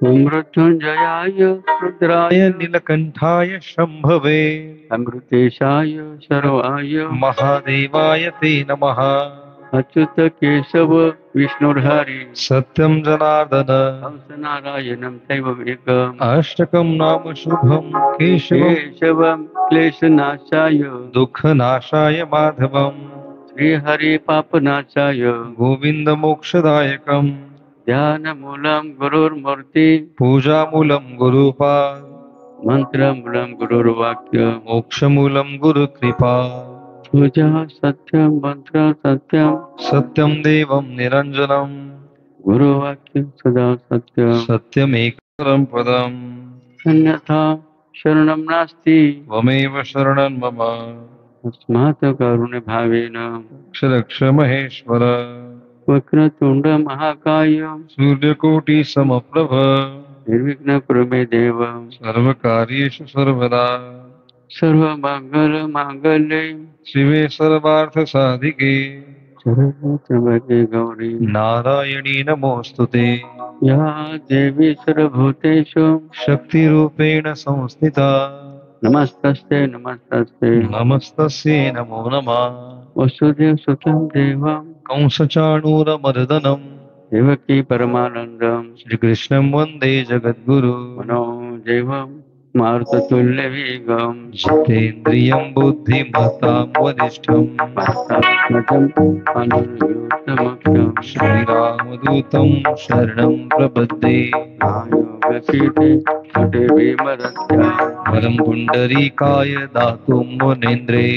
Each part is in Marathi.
मृत्युंजयाय रुद्राय नीलकंठाय शंभवे अमृतेशाय सर्वाय महादेवाय ते नमः। अच्युत केशव विष्णुर्हरि सत्यं जनार्दन हंसनारायणं दैवमेकम् अष्टकं नाम शुभं केशवं क्लेशनाशाय दुःखनाशाय माधवम् श्रीहरि पापनाशाय गोविंद मोक्षदायकम् ध्यानमूलं गुरुर्मूर्ति पूजामूलं गुरुपाद मंत्रमूलं गुरुर्वाक्य मोक्षमूलं गुरुकृपा पूजा सत्यं मंत्र सत्यं सत्यं देवं निरञ्जनं गुरुवाक्यं सदा सत्यं सत्यमेकं पदम् अन्यथा शरणं नास्ति त्वमेव शरणं मम अस्मात् कारुण्यभावेन रक्ष महेश्वर वक्रतुंड महाकाय सूर्यकोटि समप्रभ निर्विघ्न कुरु मे देव सर्वकार्येषु सर्वदा सर्वमंगल मांगल्ये शिवे सर्वार्थ साधिके शरण्ये गौरी नारायणी नमोस्तुते या देवी सर्वभूतेषु शक्तिरूपेण संस्थिता नमस्तस्यै नमस्तस्यै नमस्तस्यै नमो नमः वसुदेव सुतं देवं कंसचाणूरमर्दनम् देवकी परमानन्दं श्रीकृष्णं वन्दे जगद्गुरु मनोजवं मारुततुल्यवेगं जितेन्द्रियं बुद्धिमतां वरिष्ठं श्रीरामदूतं शरणं प्रपद्ये वरं पुण्डरीकाय दातुं मुनीन्द्रे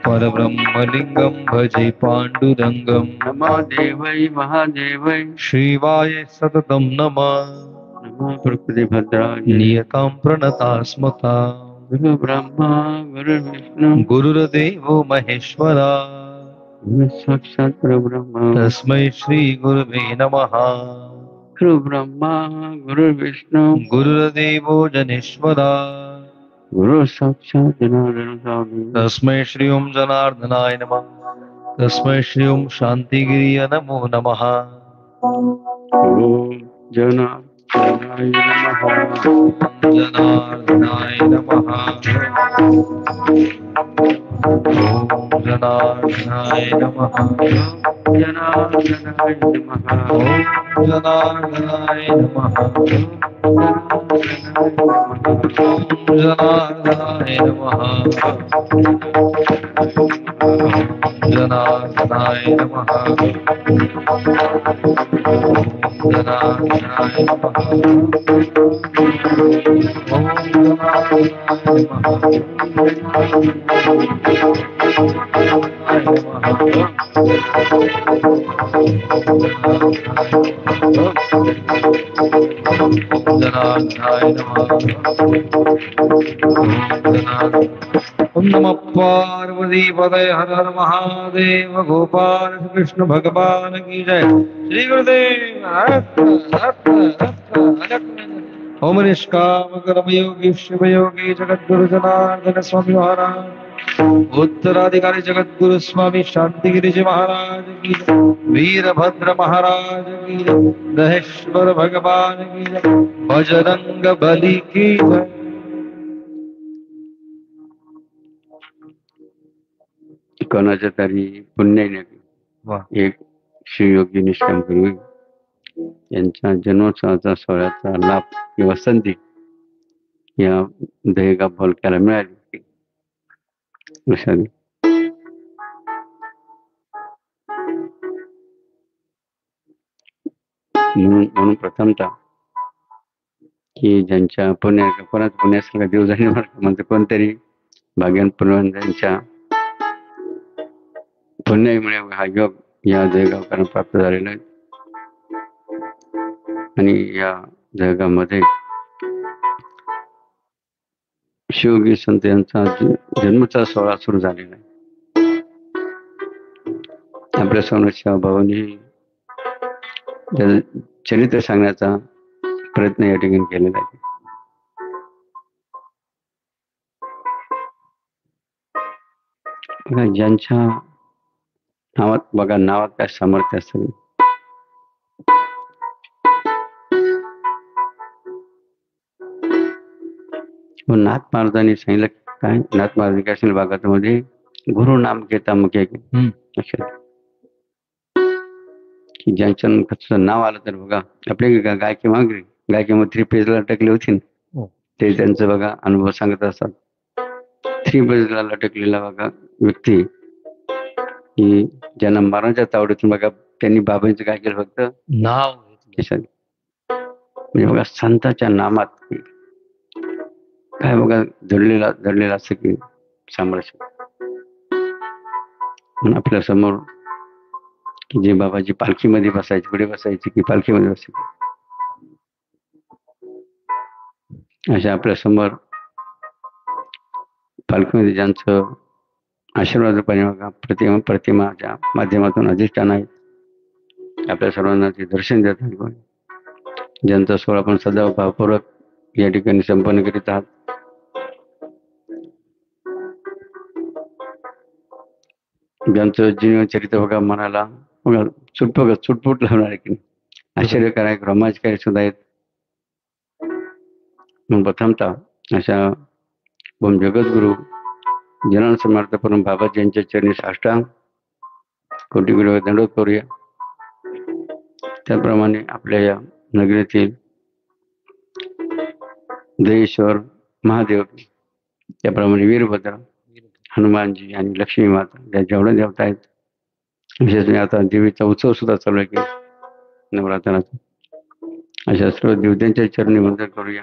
परब्रह्मलिङ्गं भजे पाण्डुरङ्गं नमः महादेवै शिवाय सततं नमः नमः प्रकृतिभद्राय नियतां प्रणतास्मता गुरु ब्रह्मा गुरुर्विष्णु गुरुर्देवो महेश्वरा साक्षात् परब्रह्म तस्मै श्री गुरुवे नमः गुरु ब्रह्मा गुरुर्विष्णु गुरुर्देवो जनेश्वरा गुरु साक्षात् जनार्दन स्वामी तस्मै श्री ओम जनार्दनाय नमः तस्मै श्री ओम शांतिगिरिय नमो नमः ओम जनार्दनाय नमः जनार्दनाय नमः ओम जनार्दनाय नमः जनार्दनाय नमः ओम जनार्दनाय नमः जनार्दनाय नमः जनार्दनाय नमः जनार्दनाय नमः जनार्दनाय नमः ओम नमः पार्वती पतये हर हर महादेव गोपाल कृष्ण भगवान की जय श्री गुरुदेव ओम निष्काम कर्म योगी शिव योगी जगद्गुरु जनार्दन स्वामी महाराज उत्तराधिकारी जगद्गुरु स्वामी शांतिगिरी जी महाराज की जय, वीरभद्र महाराज की जय, महेश्वर भगवान की जय, बजरंग बली की जय। कोणाच्या तरी पुण्याने एक शिवयोगी निष्काम करू यांच्या जन्मोत्सवाचा सोहळ्याचा लाभ किंवा संधी या दहेगाव बोलक्याला मिळाली. म्हणून प्रथमतः की ज्यांच्या पुण्यासारखा देव जाणे म्हणते कोणतरी भाग्यान पुनवंतांच्या पुण्यामुळे हा योग या जयगावकरांना प्राप्त झालेला आहे. आणि या जयगावमध्ये शिवयोगी संत यांचा जन्मचा सोहळा सुरू झालेला आहे. आपल्या सोनच्या भावानी चरित्र सांगण्याचा प्रयत्न या ठिकाणी केलेला आहे. बघा ज्यांच्या नावात काय सामर्थ्य असेल. नाथ महाराजांनी सांगितलं काय, नाथ महाराज काय भागामध्ये गुरु नाम घेता मुखे की ज्यांच्या नाव आलं तर बघा आपले गायकी 3 पेजला लटकले होते ते त्यांचं बघा अनुभव सांगत असतात. 3 पेजला लटकलेला बघा व्यक्ती की ज्यांना मरणाच्या तावडीतून बघा त्यांनी बाबांचं काय केलं फक्त नाव म्हणजे बघा संतांच्या नामात काय बघा जडलेला असं की सामर्थ्य. आपल्या समोर की जे बाबाजी पालखीमध्ये बसायचे, पुढे बसायचे की पालखीमध्ये बसायचे, अशा आपल्या समोर पालखीमध्ये ज्यांचं आशीर्वाद रूपाने बघा प्रतिमाच्या माध्यमातून अधिष्ठान आहेत आपल्या सर्वांना ते दर्शन देतात. ज्यांचा सोहळा आपण सदा भावपूर्वक या ठिकाणी संपन्न करीत आहात. ज्यांचं जीवन चरित्र बघा मनाला बघा चुटपुट लावणार की आश्चर्यकारक रोमांचकारी सुद्धा आहेत. म्हणून प्रथमतः अशा जगद्गुरु जनार्दन समर्थ करून बाबाजी यांच्या चरणी साष्टांग कोटी दंडवत करूया. त्याप्रमाणे आपल्या या नगरीतील दहेश्वर महादेव, त्याप्रमाणे वीरभद्र, हनुमानजी आणि लक्ष्मी माता या जेवढ्या देवता आहेत. विशेष आता देवीचा उत्सव सुद्धा चालू आहे की नवरात्राचा. अशा सर्व देवतांच्या चरणी वंदन करूया.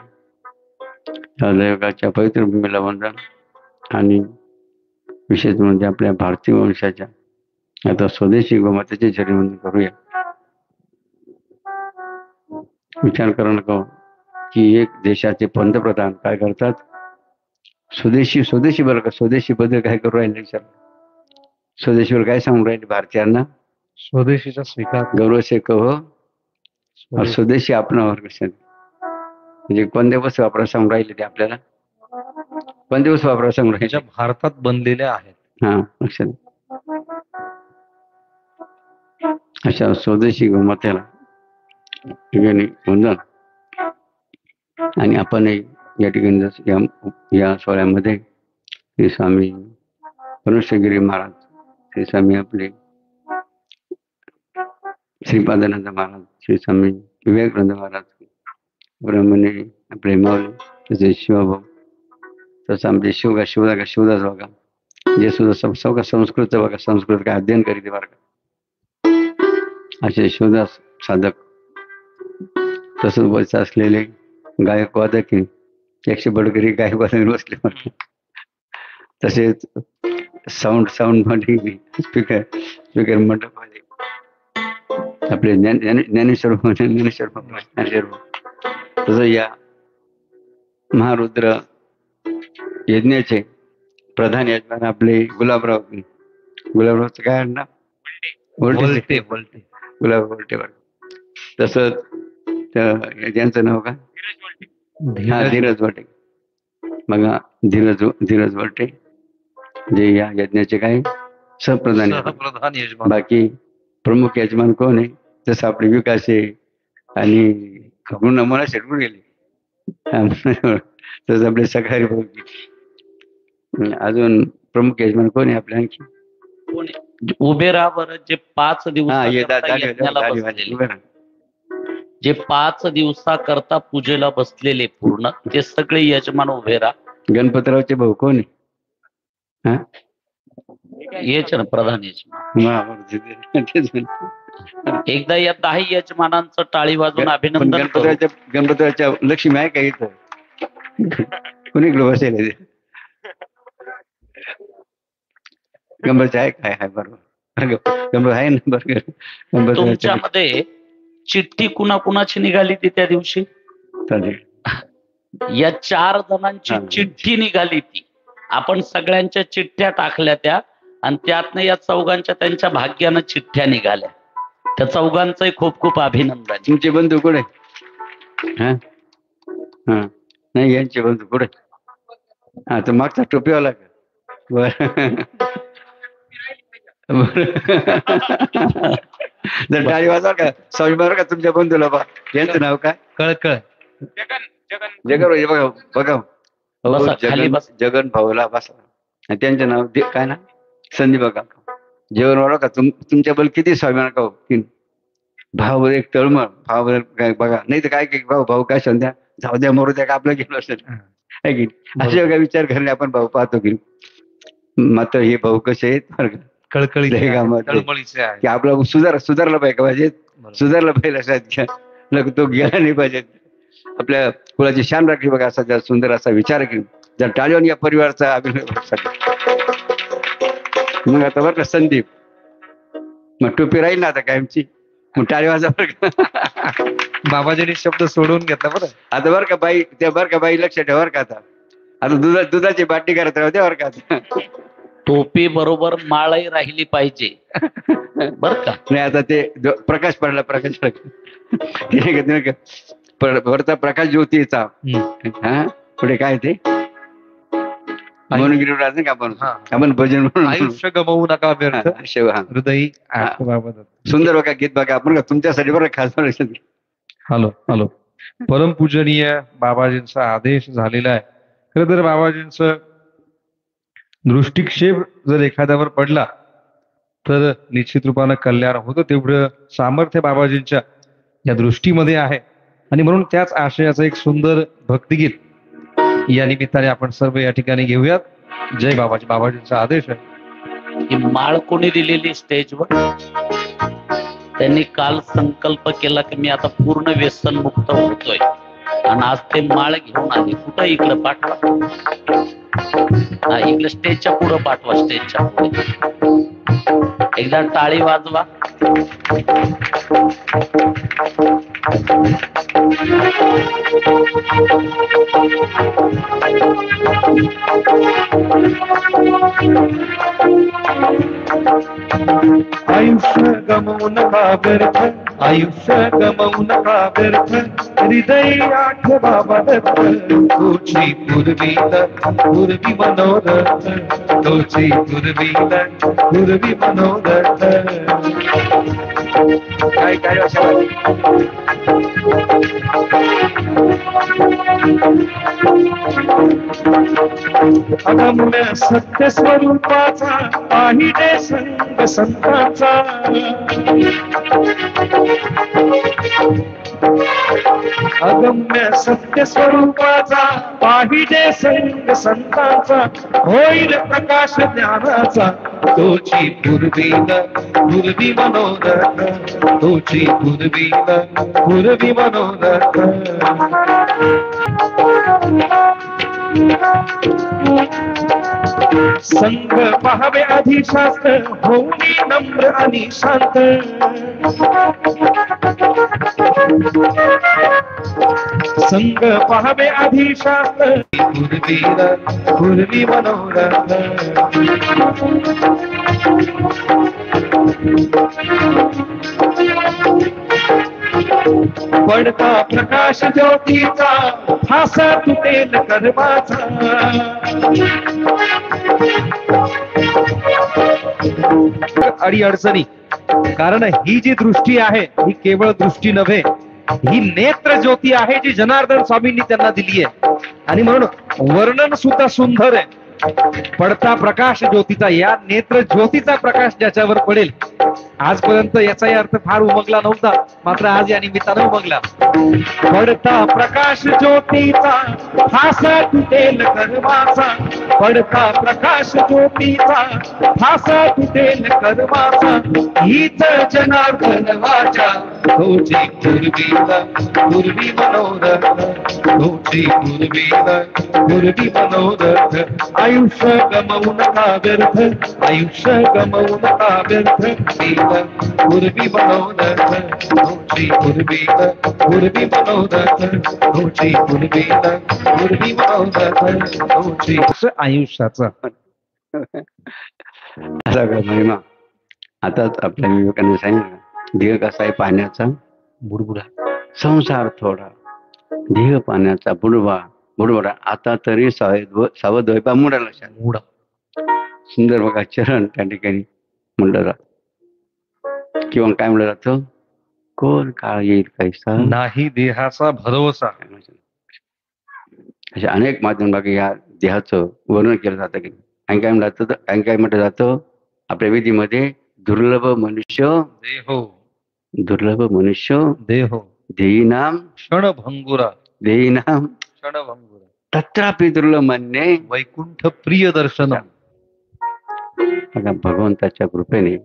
या दैवकाच्या पवित्र भूमीला वंदन आणि विशेष म्हणजे आपल्या भारतीय वंशाच्या आता स्वदेशी गोमातेचे चरणी वंदन करूया. विचार करू नका की एक देशाचे पंतप्रधान काय करतात, स्वदेशी बरं का, स्वदेशी बद्दल काय करू राहिले विचार. स्वदेशीवर काय सांगून राहिले भारतीयांना, स्वदेशीचा स्वीकार गौरव से कहो और स्वदेशी आपणावर कसे. म्हणजे कोणत्या वस्तू वापरा सांगून राहिले ते आपल्याला, कोणत्या वस्तू वापरा सांगून राहिले भारतात बनलेल्या आहेत. हा लक्षात. अशा स्वदेशी गोमातेला ठिकाणी वंदन. आणि आपण या ठिकाणी या सोहळ्यामध्ये श्री स्वामी परमेश्वरगिरी महाराज, श्री स्वामी आपले श्रीपादानंद महाराज, श्री स्वामी विवेकानंद महाराज, ब्रह्मणे आपले माऊली, तसे शिवभाऊ, तसं आमचे शिवदास बघा जे सुद्धा संस्कृत बघा, संस्कृत काय अध्ययन करीत बरं का, असे शिवदास साधक. तसंच बोलत असलेले गायक वादक 100 बडकरी गायक वादक बसले. तसेच साऊंड मध्ये स्पीकर मंडपमध्ये आपले ज्ञानेश्वर तसं या महारुद्र यज्ञाचे प्रधान यजमान आपले गुलाबराव. गुलाबरावचं काय नाव? बोलते बोलते गुलाब बोलते. तसंच त्यांचं नाव काय? हा, धीरज वटे. बघा, धीरज वटे जे या यज्ञाचे काय सहप्रधान यजमान. बाकी प्रमुख यजमान कोण आहे? जसं आपले विकास आहे आणि गुण मला शेटकून गेले. तसं आपले सकाळी भाऊ. अजून प्रमुख यजमान कोण आहे आपल्या आणखी? उभे राहा बरं. जे 5 जे 5 दिवसाकरता पूजेला बसलेले पूर्ण ते सगळे यजमान उभे राहा. गणपतरावचे भाऊ कोण आहे? हेच ना प्रधान यजमान. एकदा या 10 यजमानांचं टाळी वाजून अभिनंदन. गणपतरावच्या लक्ष्मी आहे का इथं? कुणीकडे बसेल? गंबरच आहे काय? आहे बरोबर, गंबर आहे ना बरोबर. तुमच्यामध्ये चिठ्ठी कुणाकुणाची निघाली ती त्या दिवशी? या 4 जणांची चिठ्ठी निघाली ती. आपण सगळ्यांच्या चिठ्ठ्या टाकल्या त्या आणि त्यातनं या चौघांच्या त्यांच्या भाग्यानं चिठ्ठ्या निघाल्या. त्या चौघांचंही खूप खूप अभिनंदन. तुमचे बंधू कुठे? नाही, यांचे बंधू कुठे? हा, तर मागचा टोपीवाला का? जर टाळी वाजवा का स्वामी बरोबर का तुमच्या बंधूला? बा, यांचं नाव काय? कळकळ. जगन. बघा जगन भाऊला बसा. त्यांचं नाव काय ना? संदीप. बघा, जेवण वाढव का तुमच्या बल किती स्वाभिमान का? भाव एक तळमळ भाव काय बघा. नाही तर काय भाऊ काय संध्या जाऊ द्या मरू द्या का आपलं गेलो असेल आहे की? असे बघा विचार करणे आपण भाऊ पाहतो की. मात्र हे भाऊ कसे आहेत? कळकळी की आपला सुधारला पाहिजे. पाहिजे सुधारला पाहिजे असं तो गेला नाही पाहिजे. आपल्या कुळाची शान राखली बघा. असा जर सुंदर असा विचार केला जर टाळून या परिवाराचा अभिनय. मग आता बरं का संदीप, मग टोपी राहील ना आता कायमची. मग टाळी वाजा बरं का. बाबाजीने शब्द सोडून घेतला बरं. आता बरं का बाई, त्या बरं का बाई लक्ष ठेवा बरं का. आता दुधाची बाटली करत राहते बरं का. आता टोपी बरोबर माळही राहिली पाहिजे बर का. नाही आता ते प्रकाश पडला. वरचा प्रकाश ज्योतीचा. हा, पुढे काय ते म्हणून गिरी राहत का आपण भजन म्हणून. आयुष्य गमवू नका हृदयी. सुंदर बघा गीत बघा आपण का तुमच्यासाठी बरं खास. हॅलो. परमपूजनीय बाबाजींचा आदेश झालेला आहे. खरं तर बाबाजींचं दृष्टिक्षेप जर एखाद्यावर पडला तर निश्चित रूपानं कल्याण होतं. तेवढं सामर्थ्य बाबाजींच्या या दृष्टीमध्ये आहे. आणि म्हणून त्याच आशयाचं एक सुंदर भक्तिगीत या निमित्ताने आपण सर्व या ठिकाणी घेऊयात. जय बाबाजी. बाबाजींचा आदेश आहे. ही माळ कोणी दिलेली स्टेजवर? त्यांनी काल संकल्प केला की मी आता पूर्ण व्यसन मुक्त होतोय आणि आज ते माळ घेऊन आले. कुठं? इकडं पाठवा. हा, इकडे स्टेजच्या पुढं पाठवा. स्टेजच्या पुढे एकदा टाळी वाजवा. आयुष्य गमवू नका व्यर्थ. आयुष्य गमवू नका व्यर्थ. हृदय आठ बाबा दत्त. तुझी पूर्वी मनोरथ. तुझी पूर्वी मनोरथ. काय काय अगम्य सत्य स्वरूपाचा पाहिजे संग संतांचा. अगम्य सत्य स्वरूपाचा पाहिजे संग संतांचा. होईल प्रकाश ज्ञानाचा. तुझी पूर्वी मनोरथ. तुझी पूर्वी मनोरथ. संग पाहावे अधिशास्त्र होऊन नम्र आणि शांत. संग पाहावे आधीशास्त्र पूर्वी मनोरथ पडता प्रकाश ज्योतीचा हासा तुटेल कर्माचा अडी अडचणी कारण ही जी दृष्टी आहे ही केवळ दृष्टी नव्हे ही नेत्र ज्योती आहे जी जनार्दन स्वामींनी त्यांना दिली आहे आणि म्हणून वर्णन सुद्धा सुंदर आहे पडता प्रकाश ज्योतीचा या नेत्र ज्योतीचा प्रकाश ज्याच्यावर पडेल आजपर्यंत याचाही अर्थ फार उमगला नव्हता मात्र आज या निमित्तानं उमगला पडता प्रकाश ज्योतीचा फासा तुटेल कर्माचा पडता प्रकाश ज्योतीचा फासा तुटेल कर्माचा हीच जनार्दन वाचा तुझी पूर्वी मनोरथ तुझी पूर्वी मनोरथ आयुष्य गमवू नका व्यर्थ आयुष्य गमवू नका व्यर्थ पूर्वी मनोरथ तुझी पूर्वी मनोरथ तुझी पूर्वी मनोरथ तुझी आयुष्याचा सगळं महिमा आताच आपल्या विवेकाने सांगितलं देह कसा आहे पाण्याचा बुडबुडा संसार थोडा देह पाण्याचा बुडबुडा आता तरी सावध व्हाय मुडा लक्षात मुडा सुंदर बघा चरण त्या ठिकाणी म्हणलं जात किंवा काय म्हणलं जातं कोण काळ येईल कैसा नाही देहाचा भरोसा अशा अनेक माध्यम बाकी या देहाचं वर्णन केलं जातं की काय म्हणलं काय म्हटलं जातं आपल्या विधीमध्ये दुर्लभ मनुष्य देहो देईनाम क्षणभंगुरा तत्रापि दुर्लभ म्हणणे वैकुंठ प्रिय दर्शन भगवंताच्या कृपेने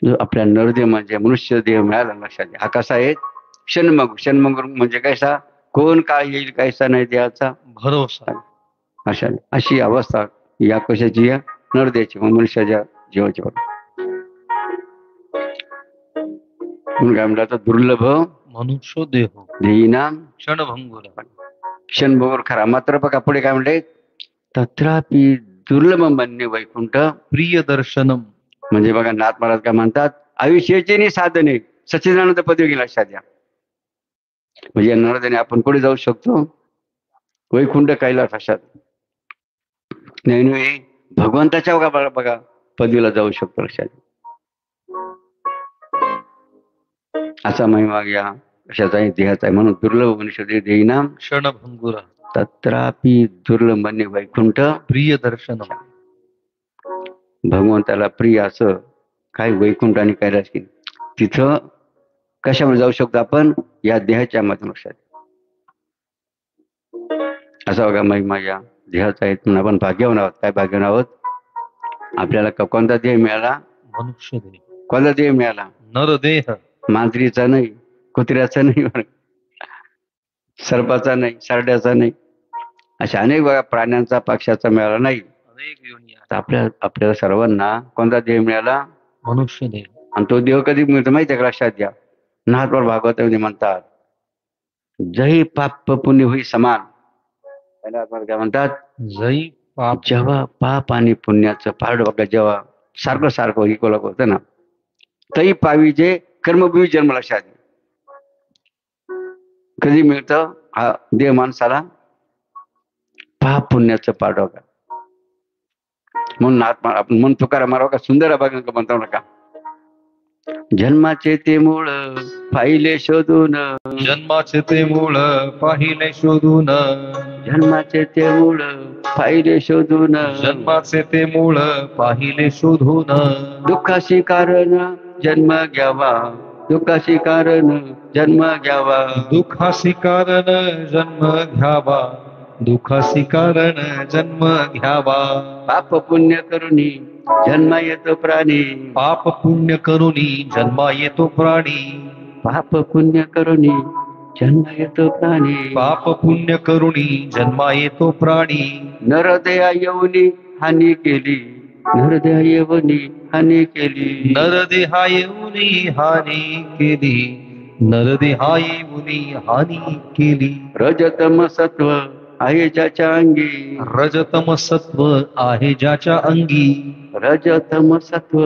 जो आपल्या नरदेह म्हणजे मनुष्य देह मिळाला लक्षात घ्या हा कसा आहे क्षणमग म्हणजे कैसा कोण काय येईल कैसा नाही देहाचा भरोसा अशी अवस्था या कशाची या नरदेहाची मनुष्याच्या जीवाची म्हणून काय म्हणलं तर दुर्लभ मनुष्य देहो देईनाम क्षणभंगुर खरा मात्र बघा पुढे काय म्हणले तत्रापि दुर्लभ म्हणणे वैकुंठ प्रिय दर्शनम म्हणजे बघा नाथ महाराज काय म्हणतात आयुष्याचे साधने सच्चिदानंद पदवी लक्षात द्या म्हणजे नरदेने आपण पुढे जाऊ शकतो वैकुंठ कैलास अशात नाही भगवंताच्या बघा पदवीला जाऊ शकतो लक्षात असा महिमा या कशाचा आहे देहाचा आहे म्हणून दुर्लभ मनुष्य देईनाम क्षणभंगुरा तत्रापि दुर्लभ म्हणणे वैकुंठ प्रिय दर्शन भगवंताला प्रिय असं काय वैकुंठ आणि कैलास की तिथं कशामध्ये जाऊ शकतो आपण या देहाच्या माध्यम लक्षात असा बघा महिमा या देहाचा आहे म्हणून आपण भाग्यवान आहोत काय भाग्यवान आहोत आपल्याला कोणता देह मिळाला मनुष्य देह कोणता देह मिळाला नरदेह मांजरीचा नाही कुत्र्याचा नाही सर्पाचा नाही सरड्याचा नाही अशा अनेक बघा प्राण्यांचा पक्ष्याचा मिळाला नाही अनेक आपल्याला सर्वांना कोणता देह मिळाला मनुष्य देह आणि तो देह कधी मिळतो माहिती आहे लक्षात घ्या नाथवर भागवतामध्ये म्हणतात जय पाप पुण्य होई समान काय म्हणतात जय पाप जेव्हा पाप आणि पुण्याचं पारड बघा जेव्हा सारखं इकोला होतं ना तरी पावी जे कर्मभूमी जन्म लक्षात कधी मिळतं हा देह माणसाला पाप पुण्याचं पारड बघा म्हणून आपण मन तुकाराम मारावं का सुंदर अभाग म्हणतो नका जन्माचे ते मूळ पाहिले शोधून जन्माचे ते मूळ पाहिले शोधून जन्माचे ते मूळ पाहिले शोधून जन्माचे ते मूळ पाहिले शोधून दुःखाशी कारण जन्म घ्यावा दुःखाशी कारण जन्म घ्यावा दुःखाशी कारण जन्म घ्यावा दुःखाशी कारण जन्म घ्यावा पाप पुण्य करुणी जन्म येतो प्राणी पाप पुण्य करुणी जन्मा येतो प्राणी पाप पुण्य करुणी जन्म येतो प्राणी पाप पुण्य करुणी जन्मा येतो प्राणी नरदया येऊनी हानी केली नरदया येऊनी हानी केली नरदेहा येऊनी हानी केली नरदेहाये मुनी हानी केली. रजतम सत्व आहे ज्याच्या अंगी, रजतम सत्व आहे ज्याच्या अंगी. रजतम सत्व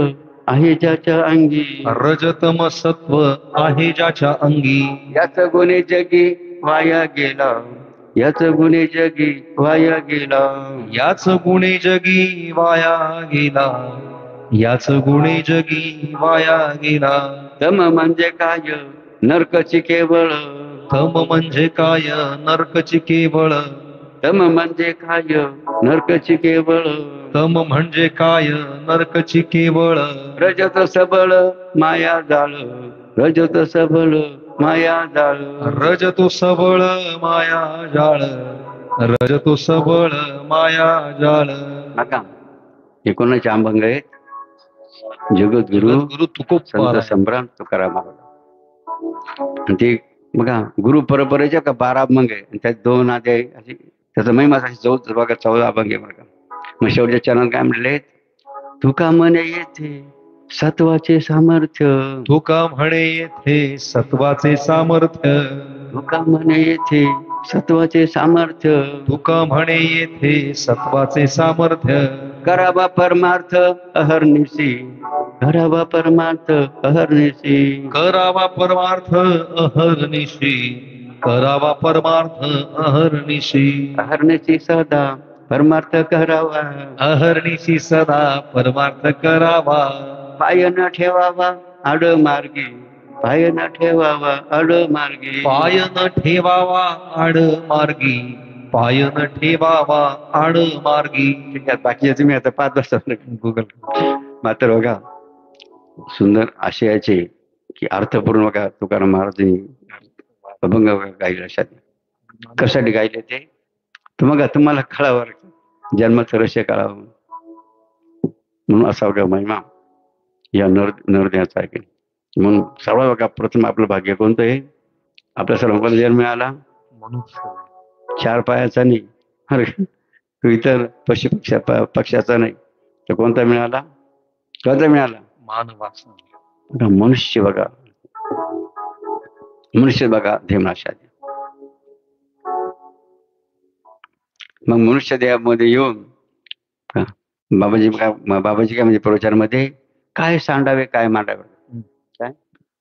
आहे ज्याच्या अंगी, रजतम सत्व आहे ज्याच्या अंगी. याच गुणे जगी वाया गेला, याच गुणे जगी वाया गेला. याच गुणे जगी वाया गेला. याच गुणे जगी वाया गेला. तम म्हणजे काय नरकची केवळ, तम म्हणजे काय नरकची केवळ. तम म्हणजे काय नरकची केवळ. तम म्हणजे काय नरकची केवळ. रजत सबळ माया जाळ, रजत सबळ माया जाळ. रजतो सबळ माया जाळ. रजतो सबळ माया जाळ. नका हे कोणाचे अभंग आहेत? जगद्गुरु गुरु तुकोबार संत सम्राट तुकाराम महाराज. ते बघा गुरु परंपरेच्या का 12 अभंग आहे, त्यात 2 अध्याय अशी त्याचा महिमा अशी बघा 14 अभंग आहे बघा. मग शेवटच्या चरण काय म्हणले? तुका म्हणे येथे सत्वाचे सामर्थ्य, तुका म्हणे येथे सत्वाचे सामर्थ्य. तुका म्हणे येथे सत्वाचे सामर्थ्य. तुका म्हणे येथे सत्वाचे सामर्थ्य. करावा परमार्थ अहर्निशी, करावा परमार्थ अहर्निशी. करावा परमार्थ अहर्निशी. करावा परमार्थ अहर्निशी. अहर्निशी सदा परमार्थ करावा, अहर्निशी सदा परमार्थ करावा. पाय न ठेवावा आड मार्गी, पाय न ठेवावा आड मार्गी. पाय न ठेवावा आड मार्गी. पाय न ठेवावा आड मार्गी. ठीक आहे, बाकीचे तुम्ही आता 5 वाजता गुगल. मात्र बघा सुंदर आशयाचे की अर्थपूर्ण बघा तुकाराम महाराजांनी अभंग गायले. अशा कशासाठी गायले ते तर बघा तुम्हाला कळावं, जन्माचं रहस्य कळावं म्हणून असा बघा महिमा या नरदेहाचा आहे. म्हणून सर्व बघा प्रथम आपलं भाग्य कोणतं आहे? आपल्या सर्वांना जन्म मिळाला 4 पायाचा नाही, अरे इतर पशु पक्षाचा नाही, तर कोणता मिळाला? कोणता मिळाला? मानवाचा. मनुष्य बघा, मनुष्य बघा धेमनाशा. मग मनुष्य देहामध्ये येऊन बाबाजी काय म्हणजे प्रवचनामध्ये काय सांडावे काय मांडावे,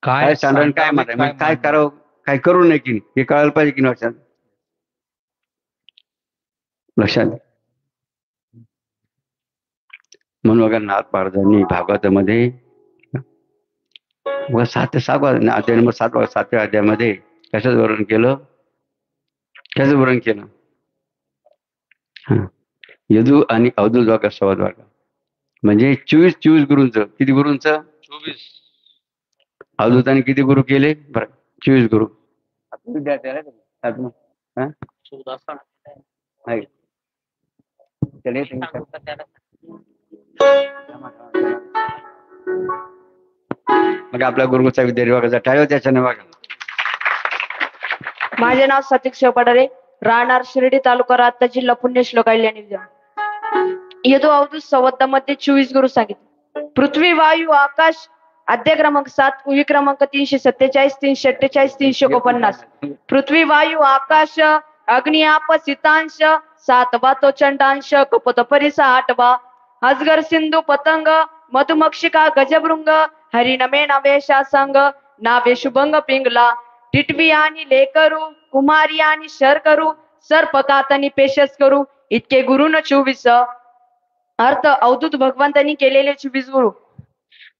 काय सांडावे काय मांडावे, म्हणजे काय करावं काय करू नये की हे कळायला पाहिजे की लक्षात. म्हणून बघा नाथ महाराजांनी भागवतामध्ये 7व्या अध्यायामध्ये कशाच वर्णन केलं? कशाच वर्णन केलं? यदू आणि अवधूत बघा संवाद बघा, म्हणजे 24 गुरूंचं. किती गुरूंचं? 24. अवधूतांनी किती गुरु केले? बरं 24 गुरु. मग आपल्या गुरुचा विद्यार्थी बघायचा टाळ्या त्याच्याने बघा. माझे नाव सतीश शिवपाडरे, राहणार शिर्डी तालुका राहता जिल्हा पुण्यश्लोक यदु अवधूत संवादामध्ये 24 गुरु सांगितले. पृथ्वी वायू आकाश अध्याय क्रमांक 7 वही क्रमांक 347 348 349. पृथ्वी वायू आकाश अग्नि आप सितांश 7वा तो चंडांश कपत परिसा 8वा. अजगर सिंधू पतंग मधुमक्षिका गजभृंग हरिणमे नवे शासंग नावे शुभंग पिंगला. टिटवी आणि लेकरू कुमारी आणि शरकरू सर्पकातनी पेशस करू इतके गुरुन 24. अर्थ अवधूत भगवंतांनी केलेले 24 गुरु.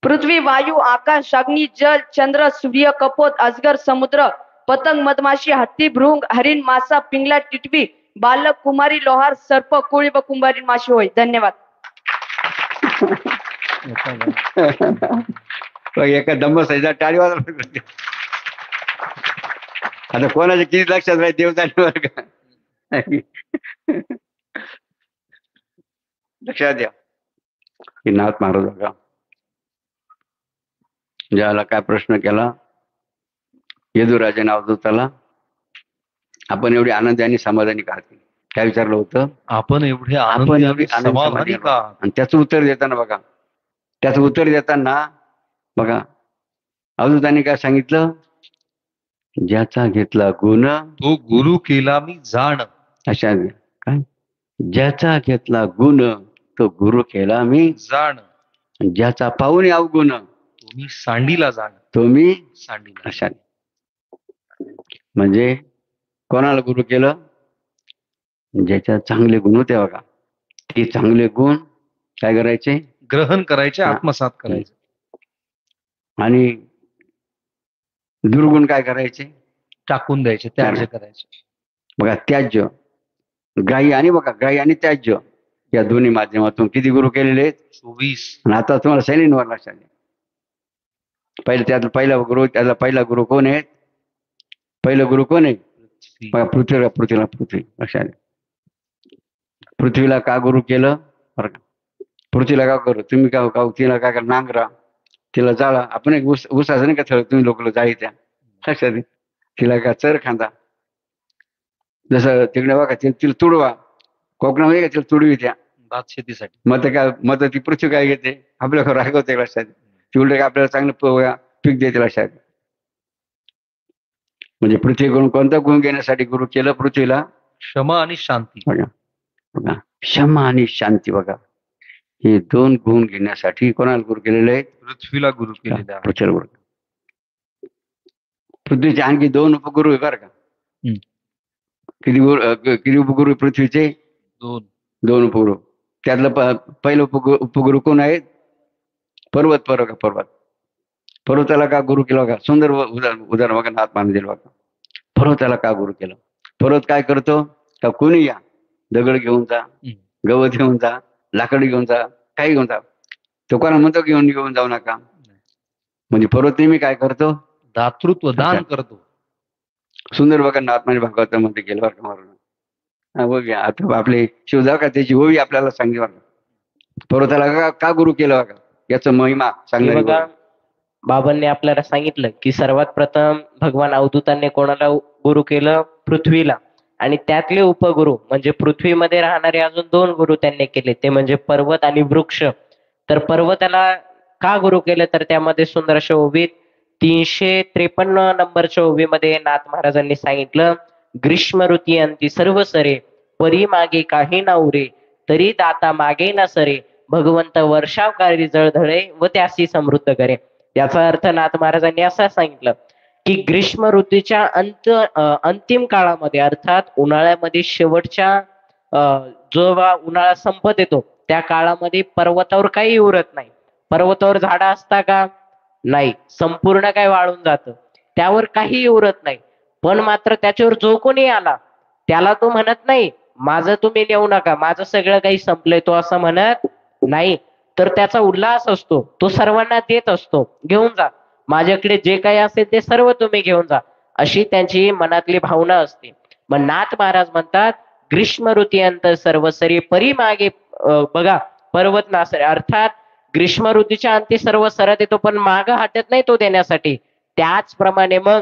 पृथ्वी वायू आकाश अग्नी जल चंद्र सूर्य कपोत अजगर समुद्र पतंग मधमाशी हत्ती भृंग हरिण मासा पिंगला टिटवी बालक कुमारी लोहार सर्प कोळी व कुंभारी माशी होय. धन्यवाद. एका दंब सैजा टाळी वाजवली. आता कोणाच्या किती लक्षात राहील देवतांनी वर्ग लक्षात द्या की नाथ महाराज बघा ज्याला काय प्रश्न केला यदुराजाने अवधूताला, आपण एवढी आनंदी आणि समाधानी का? काय विचारलं होतं? आपण एवढे आपण एवढी समाधानी का? आणि त्याचं उत्तर देताना बघा, त्याचं उत्तर देताना बघा अवधूतांनी काय सांगितलं? ज्याचा घेतला गुण तो गुरु केला मी जाण. अशा काय ज्याचा घेतला गुण तो गुरु केला मी जाण ज्याचा पाहुणे अवगुण तुम्ही सांडीला जाण. तो मी सांडीला अशा म्हणजे कोणाला गुरु केलं? ज्याच्यात चांगले गुण होते बघा, ते चांगले गुण काय करायचे? ग्रहण करायचे, हा. आत्मसात करायचे. आणि दुर्गुण काय करायचे? टाकून द्यायचे, त्याज्य करायचे. बघा त्याज्य ग्राह्य आणि बघा ग्राह्य आणि त्याज्य या दोन्ही माध्यमातून किती गुरु केलेले आहेत? 24. आणि आता तुम्हाला शैलींवर लक्षात द्या. पहिले त्यातला पहिला गुरु कोण आहे? पहिला गुरु कोण आहे? बघा पृथ्वीला पृथ्वी लक्षात द्या. पृथ्वीला का गुरु केलं? बरं का, पृथ्वीला का करू तुम्ही का तिला काय करा? नांगरा, तिला जाळा. आपण एक ऊसाचं नाही का थळ तुम्ही लोक जाळी त्या लक्षात द्या. तिला का चर खांदा, जसं तिकडे बघा तिला तुडवा, कोकणामध्ये का तिला तुडवी त्या भात शेतीसाठी. मत ती पृथ्वी काय घेते? आपल्याकडे रागवते लक्षात. ती उलट आपल्याला चांगलं पीक देते लक्षात. म्हणजे पृथ्वीकडून कोणता गुण घेण्यासाठी गुरु केलं पृथ्वीला? क्षमा आणि शांती. बघा क्षमा आणि शांती, बघा हे दोन गुण घेण्यासाठी कोणाला गुरु केलेले आहेत? पृथ्वीला गुरु केलेले आहे. पृथ्वीला गुरु. पृथ्वीचे आणखी दोन उपगुरु आहे बरं का. किती उपगुरु पृथ्वीचे? 2. दोन उपगुरु. त्यातलं पहिलं उपगुरु कोण आहेत? पर्वत. पर्वताला का गुरु केला बघा? सुंदर उदाहरण बघा, नाथ दिलं बघा. पर्वताला का गुरु केलं? पर्वत काय करतो? का कोणी या, दगड घेऊन जा, गवत घेऊन जा, लाकडी घेऊन जा, काही घेऊन जा. तो कोणा म्हणतो घेऊन जाऊ नका. म्हणजे पर्वत नेहमी काय करतो? दातृत्व, दान करतो. सुंदर बघा नाथ भागवतामध्ये गेलं बरं का मारून. बघा आता आपले शिवजाव का त्याची ओवी आपल्याला सांगली बघा. पर्वताला का गुरु केलं बघा? याचं महिमा सांगणार बघा. बाबांनी आपल्याला सांगितलं की सर्वात प्रथम भगवान अवधूतांनी कोणाला गुरु केलं? पृथ्वीला. आणि त्यातले उपगुरु म्हणजे पृथ्वीमध्ये राहणारे अजून 2 गुरु त्यांनी केले, ते म्हणजे पर्वत आणि वृक्ष. तर पर्वताला का गुरु केलं? तर त्यामध्ये सुंदर अशा ओवीत 353 नंबरच्या ओवीमध्ये नाथ महाराजांनी सांगितलं, ग्रीष्म ऋती अंती सर्व सरे, परी मागे काही ना उरे, तरी दाता मागे ना सरे, भगवंत वर्षावकारी जळधळे व त्यासी समृद्ध करे. याचा अर्थ नाथ महाराजांनी असा सांगितलं की ग्रीष्म ऋतूच्या अंतिम काळामध्ये, अर्थात उन्हाळ्यामध्ये शेवटच्या जेव्हा उन्हाळा संपत येतो त्या काळामध्ये पर्वतावर काही उरत नाही. पर्वतावर झाडं असता का? नाही, संपूर्ण काय वाळून जातं, त्यावर काही उरत नाही. पण मात्र त्याच्यावर जो कोणी आला त्याला तो म्हणत नाही माझं तुम्ही नेऊ नका, माझं सगळं काही संपलंय, तो असं म्हणत नाही. तर त्याचा उल्हास असतो, तो सर्वांना देत असतो, घेऊन जा, माझ्याकडे जे काही असेल ते सर्व तुम्ही घेऊन जा, अशी त्यांची मनातली भावना असते. मग नाथ महाराज म्हणतात ग्रीष्म ऋतूअंत सर्व सरी परी मागे, बघा पर्वत नासरे, अर्थात ग्रीष्म ऋतूच्या अंती सर्व सरत येतो पण माग हटत नाही तो देण्यासाठी. त्याचप्रमाणे मग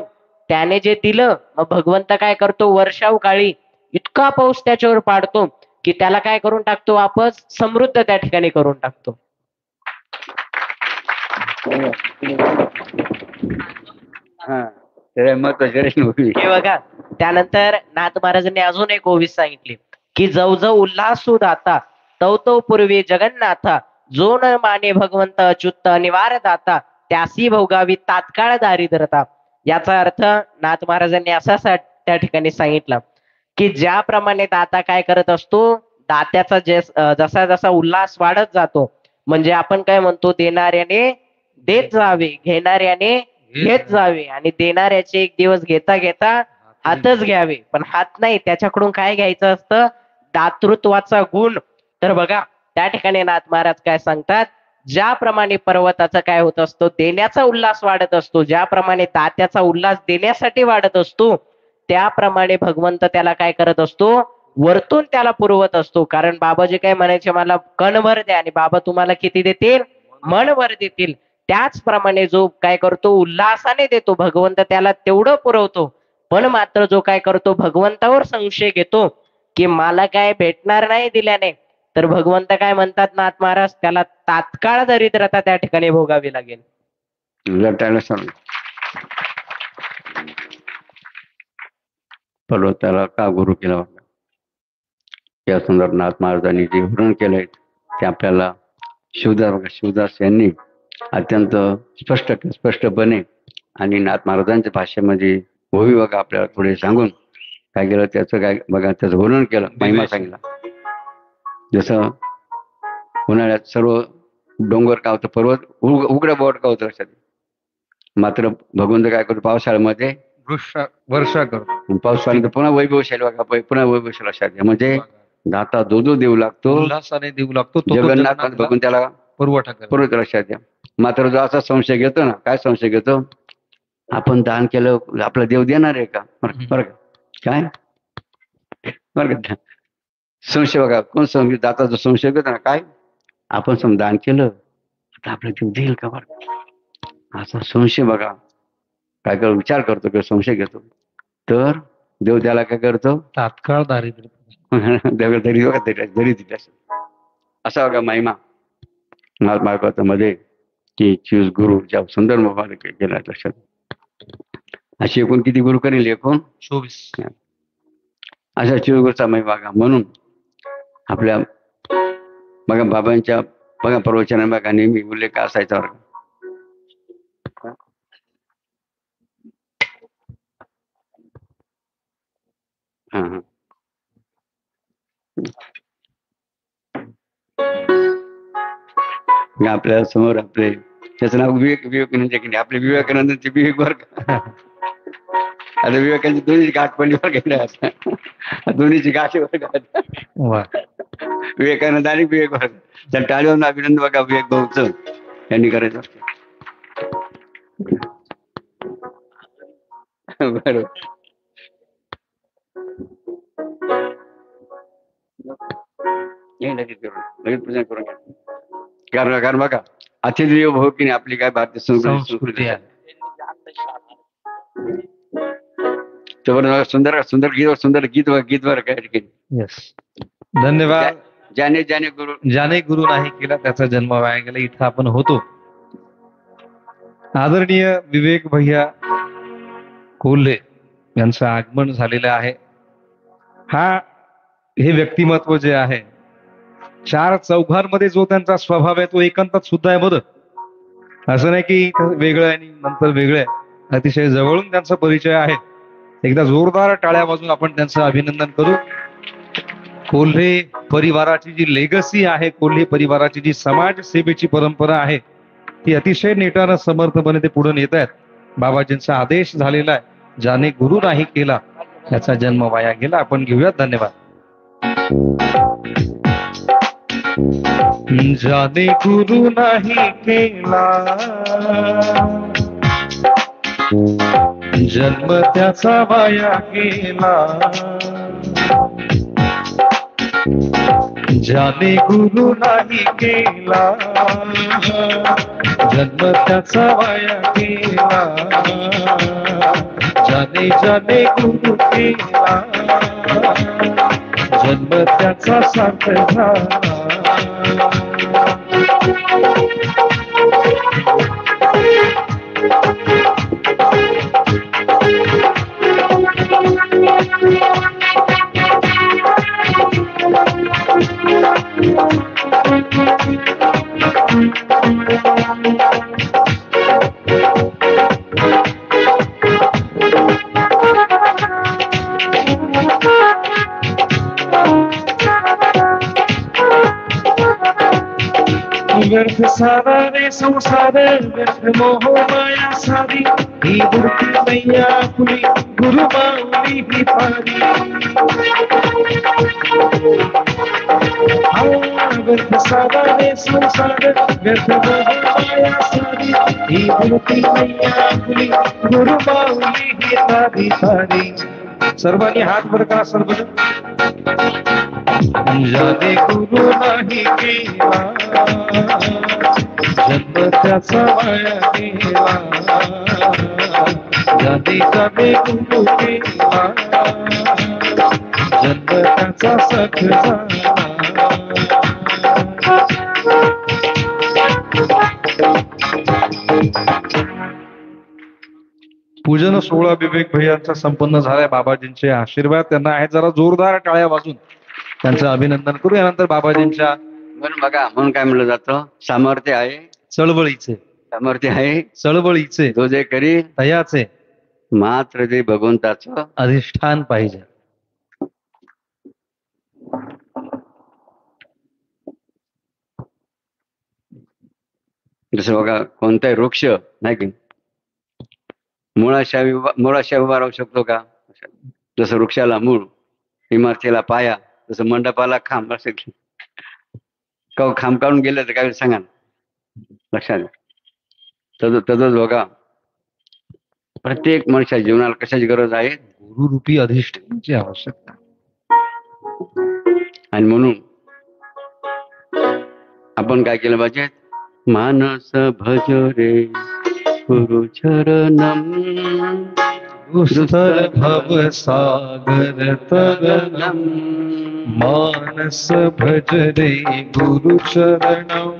त्याने जे दिलं, मग भगवंत काय करतो? वर्षावकाळी इतका पाऊस त्याच्यावर पाडतो की त्याला काय करून टाकतो? वापस समृद्ध त्या ठिकाणी करून टाकतो. हे बघा. त्यानंतर नाथ महाराजांनी अजून एक ओवी सांगितली की जव उल्हासू दाता तव पूर्वी जगन्नाथा, जो न माने भगवंत अच्युत निवार दाता, त्यासी भोगावी तात्काळ दारिद्रता. याचा अर्थ नाथ महाराजांनी असा त्या ठिकाणी सांगितलं की ज्याप्रमाणे दाता काय करत असतो, दात्याचा जसा जसा उल्हास वाढत जातो, म्हणजे आपण काय म्हणतो, देणाऱ्याने देत जावे, घेणाऱ्याने घेत जावे, आणि देणाऱ्याचे एक दिवस घेता घेता हातच घ्यावे. पण हात नाही, त्याच्याकडून काय घ्यायचं असतं? दातृत्वाचा गुण. तर बघा त्या ठिकाणी नाथ महाराज काय सांगतात, ज्याप्रमाणे पर्वताचा काय होत असतो? देण्याचा उल्हास वाढत असतो, ज्याप्रमाणे दात्याचा उल्हास देण्यासाठी वाढत असतो, त्याप्रमाणे भगवंत त्याला काय करत असतो? वरतून त्याला पुरवत असतो. कारण बाबाजी काय म्हणायचे, मला कणभर द्या आणि बाबा तुम्हाला किती देतील? मनभर देतील. त्याचप्रमाणे जो काय करतो? उल्हासाने देतो, भगवंत त्याला तेवढं पुरवतो. पण मात्र जो काय करतो? भगवंतावर संशय घेतो की मला काय भेटणार नाही दिल्याने, तर भगवंत काय म्हणतात नाथ महाराज, त्याला तात्काळ दरिद्रता त्या ठिकाणी भोगावी लागेल. पर्वताला का गुरु केला होता, या सुंदरनाथ महाराजांनी जे वर्णन केलंय ते आपल्याला शिवदास यांनी अत्यंत स्पष्टपणे आणि नाथ महाराजांच्या भाषेमध्ये होई बघा आपल्याला पुढे सांगून काय केलं, त्याचं काय बघा त्याचं वर्णन केलं, महिमा सांगितला. जसं उन्हाळ्यात सर्व डोंगर का होतं, पर्वत उघडं बोट का होतं लक्षात. मात्र भगवंत काय करतो, पावसाळ्यामध्ये वर्षा करतो, पाऊस पाणी पुन्हा वैभवशाली बघा, पुन्हा वैभवशाली लक्षात घ्या. म्हणजे दाता जो देऊ लागतो, उल्हासाने देऊ लागतो, तो जगन्नाथ भगवंत त्याला पुरवठा लक्षात घ्या. मात्र जो असा संशय घेतो ना, काय संशय घेतो, आपण दान केलं आपला देव देणार आहे का, बरं का, काय बरं का, संशय बघा. कोण संशय, दाता जो संशय घेतो ना, काय आपण दान केलं आता आपला देव देईल का, बरं असा संशय बघा. काय करतो, विचार करतो किंवा संशय घेतो, तर देव त्याला काय करतो, तात्काळ दारिद्र्य देव जरी दिला असा बघा महिमा मध्ये की चूज गुरु ज्या सुंदर मोबाईल केला लक्षात. अशी एकूण किती गुरु करेल, एकूण 24. अशा चूज गुरुचा महिमा बघा. म्हणून आपल्या बघा बाबांच्या बघा प्रवचना बघा नेहमी उल्लेख असायचा बघा. आपल्या समोर आपले त्याचं नाव विवेकानंद की नाही, आपले विवेकानंदांचे विवेक बर का. आता विवेकांची दोन्ही गाठ पडली बरं का, दोन्हीची गाठ वर का, विवेकानंद आणि विवेक वर. त्या टाळीवर अभिनंदन बघा विवेक भाऊचं यांनी करायचं बरोबर. लगेच पूजन करून घ्या. कारण बघा अतिथी भाऊ की नाही, आपली काय भारतीय संस्कृती आहे. सुंदर गीत वर काय. धन्यवाद. ज्याने गुरु नाही केला त्याचा जन्म वाया गेला. इथं आपण होतो. आदरणीय विवेक भैया कोल्हे यांचं आगमन झालेलं आहे. हे व्यक्तिमत्व जे आहे, चार चौघांमध्ये जो त्यांचा स्वभाव आहे तो एकांतात सुद्धा आहे बरं. असं नाही की वेगळं आहे आणि नंतर वेगळं आहे, अतिशय जवळून त्यांचा परिचय आहे. एकदा जोरदार टाळ्या वाजून आपण त्यांचं अभिनंदन करू. कोल्हे परिवाराची जी लेगसी आहे, कोल्हे परिवाराची जी समाज सेवेची परंपरा आहे, ती अतिशय नेटानं समर्थपणे ते पुढे नेत आहेत. बाबाजींचा आदेश झालेला आहे, ज्याने गुरु नाही केला त्याचा जन्म वाया गेला. आपण घेऊयात. धन्यवाद. ज्याने गुरु नाही केला जन्म त्याचा वाया गेला. ज्याने गुरु नाही केला जन्म त्याचा वाया गेला. ज्याने गुरु केला जन्म त्याचा सार्थ झाला. व्यर्थ सारा रे संसार, व्यर्थ मोह माया सारी, ही मूर्ती मैया कुली गुरु माऊली ही पारी. व्यर्थ सारा रे संसार, व्यर्थ मोह माया सारी, ही मूर्ती मैया कुली गुरु माऊली ही पारी पारी. सर्वांनी हात वर करा. सर्व ज्याने गुरु नाही केला जन्म त्याचा वाया गेला. ज्याने गुरु केला जन्म त्याचा सख झाला. पूजन सोहळा विवेक भैयांचा संपन्न झालाय. बाबाजींचे आशीर्वाद त्यांना आहेत. जरा जोरदार टाळ्या वाजून त्यांचं अभिनंदन करू. यानंतर बाबाजींच्या म्हणून बघा, म्हणून काय म्हणलं जातं, सामर्थ्य आहे, चळवळीचे सामर्थ्य आहे, चळवळीचे तो जे करी तयाचे मात्र ते भगवंताचं अधिष्ठान पाहिजे. जसं बघा, कोणताही वृक्ष नाही की मुळाशिवाय उभा राहू शकतो का? जसं वृक्षाला मूळ, इमारतीला पाया, जसं मंडपाला खांब असेल. का खांब काढून गेलं तर काय सांगा ना, लक्षात घ्या. तसंच बघा, प्रत्येक मनुष्या जीवनाला कशाची गरज आहे? गुरुरूपी अधिष्ठानाची आवश्यकता. आणि म्हणून आपण काय केलं पाहिजे? मानस भज रे गुरु चरणम, दुस्तर भव सागर तरनम, मानस भज रे गुरु चरणम,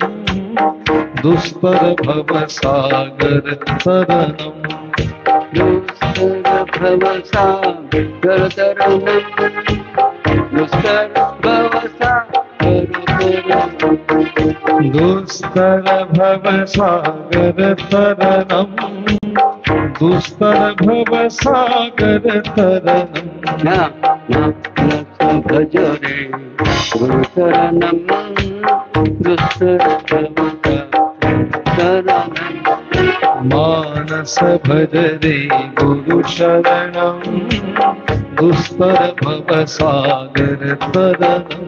दुस्तर भव सागर तरनम, दुस्तर भव सागर तरनम, दुस्तर भव सागर तरनम, दुस्तर भव सागर तरनम, दुस्तर भव सागर तरनम. मानस भज रे गुरु चरणम, दुस्तर भव सागर तरनम, मानस भज रे गुरु शरणम, दुस्तर भव सागर तरनम.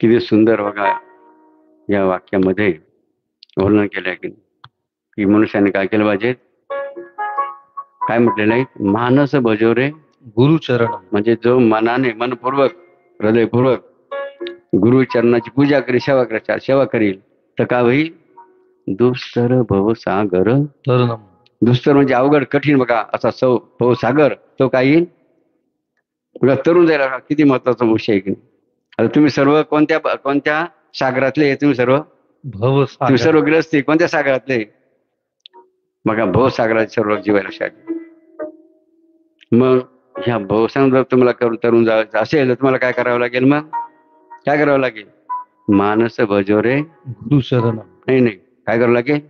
किती सुंदर बघा या वाक्यामध्ये वर्णन केलंय की मनुष्याने काय केलं पाहिजे? काय म्हटलेलं आहे? मानस भजोरे गुरु चरण, म्हणजे जो मनाने, मनपूर्वक, हृदयपूर्वक गुरु चरणाची पूजा करी, सेवा करील तर का होईल? दुस्तर भवसागर तरनम. दुस्तर म्हणजे अवघड, कठीण बघा, असा भवसागर तो काय येईल? बघा, तरुण जायला किती महत्वाचा विषय आहे की. आता तुम्ही सर्व कोणत्या सागरातले आहे? तुम्ही सर्व भव ग्रस्ती कोणत्या सागरातले? बघा, भवसागरात सर्व जीवायला शाळा. मग ह्या भवसागर जर तुम्हाला तरुण जायचं असेल तर तुम्हाला काय करावं लागेल? मग काय करावं लागेल? मानस भजोरे गुरु शरण. नाही, काय करावं लागेल?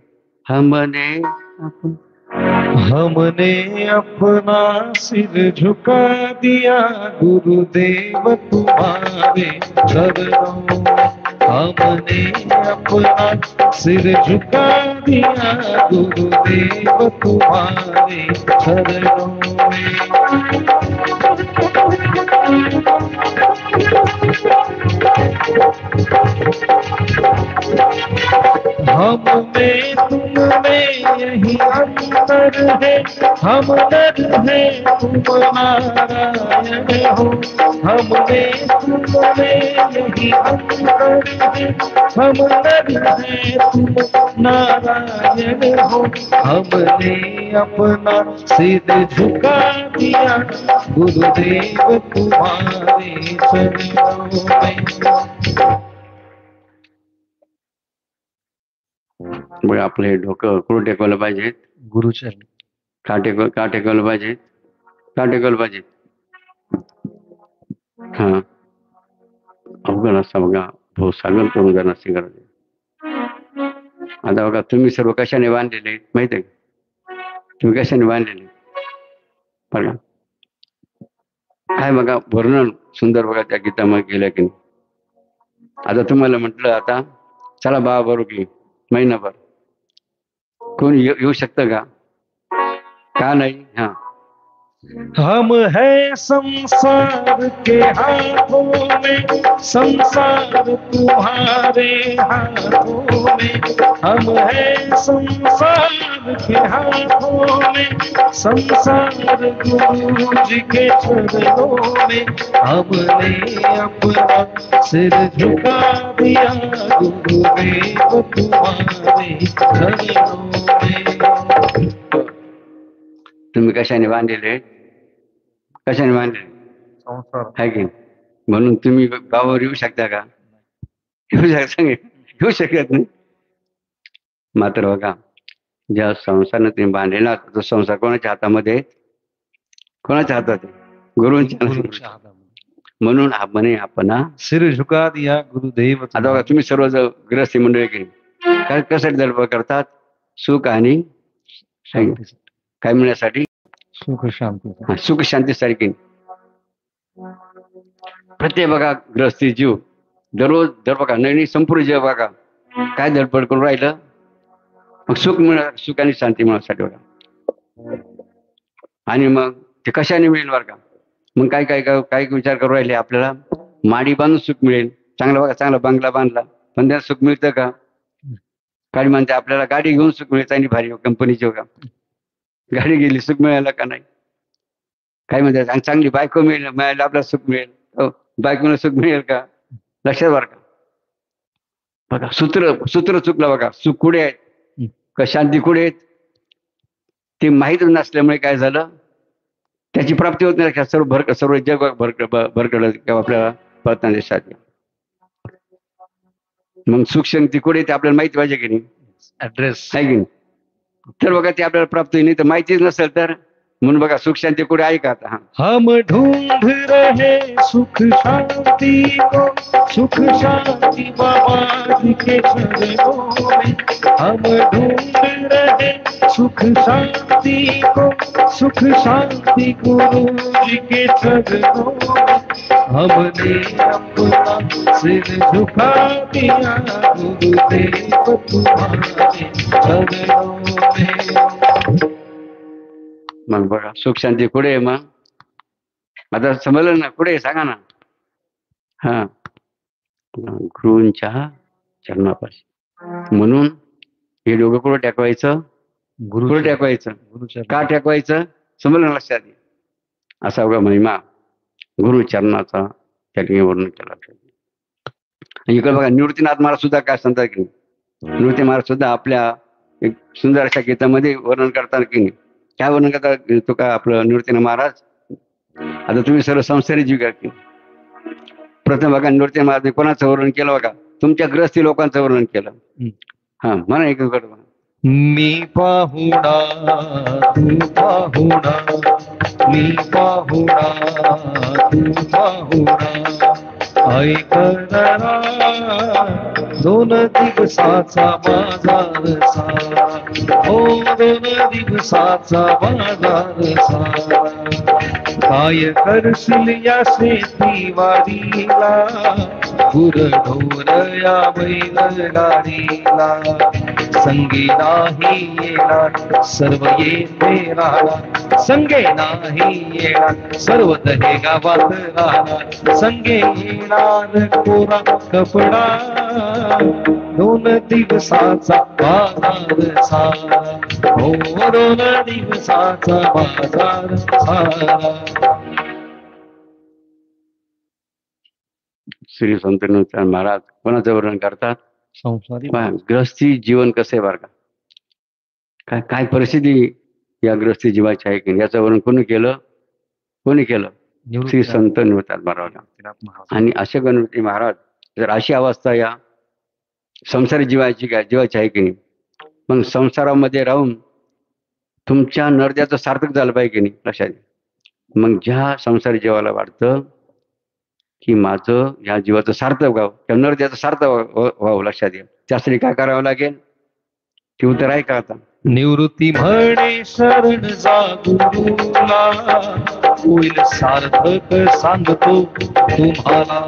हमने अपना सिर झुका दिया गुरुदेव तुम्हारे चरणों, हमने अपना सिर झुका दिया गुरुदेव तुम्हारे चरणों में. हम में तुम में यही अंतर है, हम नर है तुम नारायण हो. हम में तुम में यही अंतर है, हम नर है तुम नारायण हो. हमने अपना सिर झुका दिया गुरुदेव तुम्हारे चरणों में. मग आपलं हे डोकं कुठं टेकवलं पाहिजे? गुरुचरण. का टेकवलं पाहिजे? हा, अवघड असता बघा, भवसागर करून जाणार नसते गरज. आता बघा, तुम्ही सर्व कशाने बांधलेले माहित आहे? तुम्ही कशाने बांधलेले बघा. काय बघा, वर्णन सुंदर बघा त्या गीतामध्ये गेलं की. आता तुम्हाला म्हटलं, आता चला बाबा बरोबर की महिनाभर कोण येऊ शकतं का नाही? हा, हम है संसार के हाथों में, संसार तुम्हारे हाथों में. हम है संसार के हाथों में, संसार गुरु जी के चरणों में. हमने अपना सिर झुका दिया गुरुदेव तुम्हारे चरणों में. तुम्ही कशाने बांधलेले? संसार आहे की. म्हणून तुम्ही गावावर येऊ शकता का? येऊ शकत नाही. मात्र बघा, ज्या संसाराने तुम्ही बांधलेला तो संसार कोणाच्या हातामध्ये आहे? कोणाच्या हातात आहे? गुरुंच्या गुरुच्या हातामध्ये. म्हणून म्हणे आपण सिर झुका दिया गुरुदेव आता बघा, तुम्ही सर्व गृहस्थी मंडळी की काय कशासाठी धडपड करतात? सुख आणि शांती. काय मिळण्यासाठी? सुख शांती. सुख शांतीसाठी की प्रत्येक बघा गृहस्थी जीव दररोज बघा नवीन संपूर्ण जीव बघा काय धडपड करून राहिलं? मग सुख आणि शांती मिळण्यासाठी बघा. आणि मग ते कशाने मिळेल बरं का? मग काय विचार करू राहिले? आपल्याला माडी बांधून सुख मिळेल. चांगला बघा, चांगला बंगला बांधला पण त्याला सुख मिळतं का? काय म्हणते आपल्याला गाडी घेऊन सुख मिळेल, चांगली भारी कंपनीची बघा, गाडी गेली सुख मिळालं का नाही? काय म्हणतात चांगली बायको मिळायला आपल्याला सुख मिळेल. बायकोला सुख मिळेल का? लक्षात बरं का? बघा सूत्र चुकलं बघा. सुख कुठे आहेत का शांती कुठे आहेत ते माहीत नसल्यामुळे काय झालं, त्याची प्राप्ती होत नाही. सर्व जग भरकडलं आपल्याला प्रयत्न देशात. मग सुख शांती कुठे ते आपल्याला माहिती पाहिजे की नाही? ऍड्रेस आहे की नाही? तर बघा ते आपल्याला प्राप्त होईल. नाही तर माहितीच नसेल तर म्हणून बघा सुख शांती कुठे आहे का? आता हम ढूंढ रहे सुख शांति को, सुख शांति बाबा जी के चरणों में। हम ढूंढ रहे सुख शांति को, सुख शांति गुरु जी के चरणों में। हमने अपना सिर झुका दिया गुरुदेव तुम्हारे चरणों में। मग बघा सुख शांती कुठे आहे? मग आता समजलं ना कुठे आहे? सांगा ना. हा, गुरूंच्या चरणापाशी. म्हणून हे डोकं कुठं टाकवायचं? कुठं टाकवायचं? का टाकवायचं? समजलं लक्षात येईल. असा बघा महिमा गुरुचरणाचा त्या ठिकाणी वर्णन केला. इकडे बघा निवृत्तीनाथ महाराज सुद्धा काय सांगतात की निवृत्ती महाराज सुद्धा आपल्या एक सुंदर अशा गीतामध्ये वर्णन करतात की काय वर्णन करतात तो का आपलं निवृत्तीनाथ महाराज. आता तुम्ही सर्व संसारी जीव की प्रथम बघा निवृत्ती महाराज कोणाचं वर्णन केलं बघा? तुमच्या ग्रस्ती लोकांचं वर्णन केलं. हा म्हणा एक मी पाहुणा तू पाहुणा, मी पाहुणा तू पाहुणा, ऐकणारा दोन दिवसाचा बाजार सारा, हो दोन दिवसाचा बाजार सारा. काय करशील या शेतीवाडीला, गुरढोर या बैलगाडीला, संगी नाही येणार सर्व येथे राहणार, संगे नाही येणार सर्व दहे गावात राहणार, संगे येणार कोरा कपडा, दोन दिवसाचा बाजार सारा, हो दोन दिवसाचा बाजार सारा. श्री संत निवृत्तीनाथ महाराज कोणाचं वर्णन करतात? संसारी ग्रस्ती जीवन कसं आहे बरं का? काय परिस्थिती या ग्रस्ती जीवाची आहे की याचं वर्णन कोणी केलं? श्री संत निवृत्तीनाथ महाराज. आणि असे गणपती महाराज जर अशी अवस्था या संसारी जीवाची आहे की नाही, मग संसारामध्ये राहून तुमच्या नरद्याचं सार्थक झालं पाहिजे की नाही? लक्षात. मग ज्या संसारी जीवाला वाटतं की माझं या जीवाचं सार्थक व्हावं, त्या नरद्याचं सार्थक व्हावं, लक्षात घ्या. त्यासाठी काय करावं लागेल? ते उत्तर आहे का? आता निवृत्ती म्हणे शरण जा गुरुला, होईल सार्थक सांगतो तुम्हाला.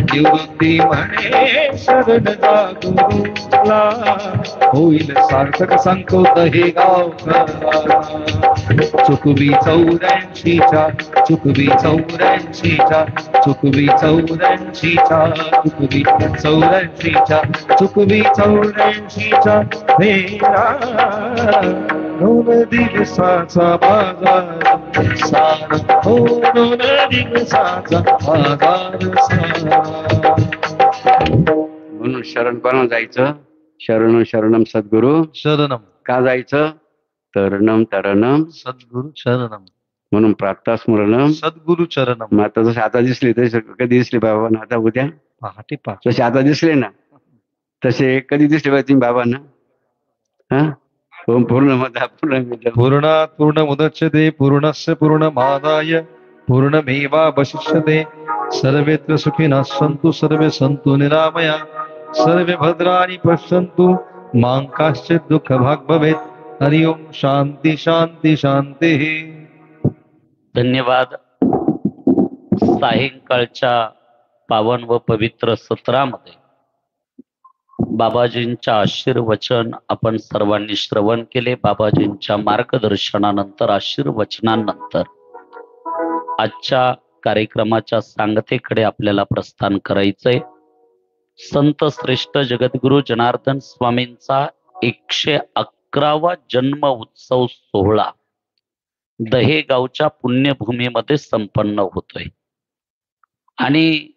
निवृत्ती म्हणे शरण जा गुरुला, होईल सार्थक सांगतो दहे गावकराला. चुकवी 84च्या, चुकवी 84च्या, चुकवी 84च्या, चुकवी 84च्या, चुकवी 84च्या फेरा, दोन दिवसाचा बाजार सारा, हो दोन दिवसाचा बाजार सारा. म्हणून शरण कोणाला जायचं? शरणम सद्गुरु शरणम. का जायचं? तरणम सद्गुरु चरणम. म्हणून प्रातःस्मरणम सद्गुरु चरणम. मग आता जसे आता दिसले तसे कधी दिसले बाबांना? आता उद्या पहाटे जसे आता दिसले ना तसे कधी दिसले पाहिजे तुम्ही बाबांना? हा ओम पूर्णमदः पूर्णमिदं पूर्णात् पूर्णमुदच्यते पूर्णस्य पूर्णमादाय पूर्णमेवावशिष्यते सर्वेत्र सुखिनः सन्तु सर्वे सन्तु निरामया सर्वे भद्राणि पश्यन्तु मां काश्चित् दुःखभाग् भवेत् हरि ओम शांती शांती शांती. धन्यवाद. सायंकाळच्या पावन व पवित्र सत्रामध्ये बाबाजींच्या आशीर्वचन आपण सर्वांनी श्रवण केले. बाबाजींच्या मार्गदर्शनानंतर आशीर्वचनानंतर आजच्या कार्यक्रमाच्या सांगतेकडे आपल्याला प्रस्थान करायचंय. संत श्रेष्ठ जगद्गुरु जनार्दन स्वामींचा 111वा जन्म उत्सव सोहळा दहेगावच्या पुण्यभूमीमध्ये संपन्न होतोय आणि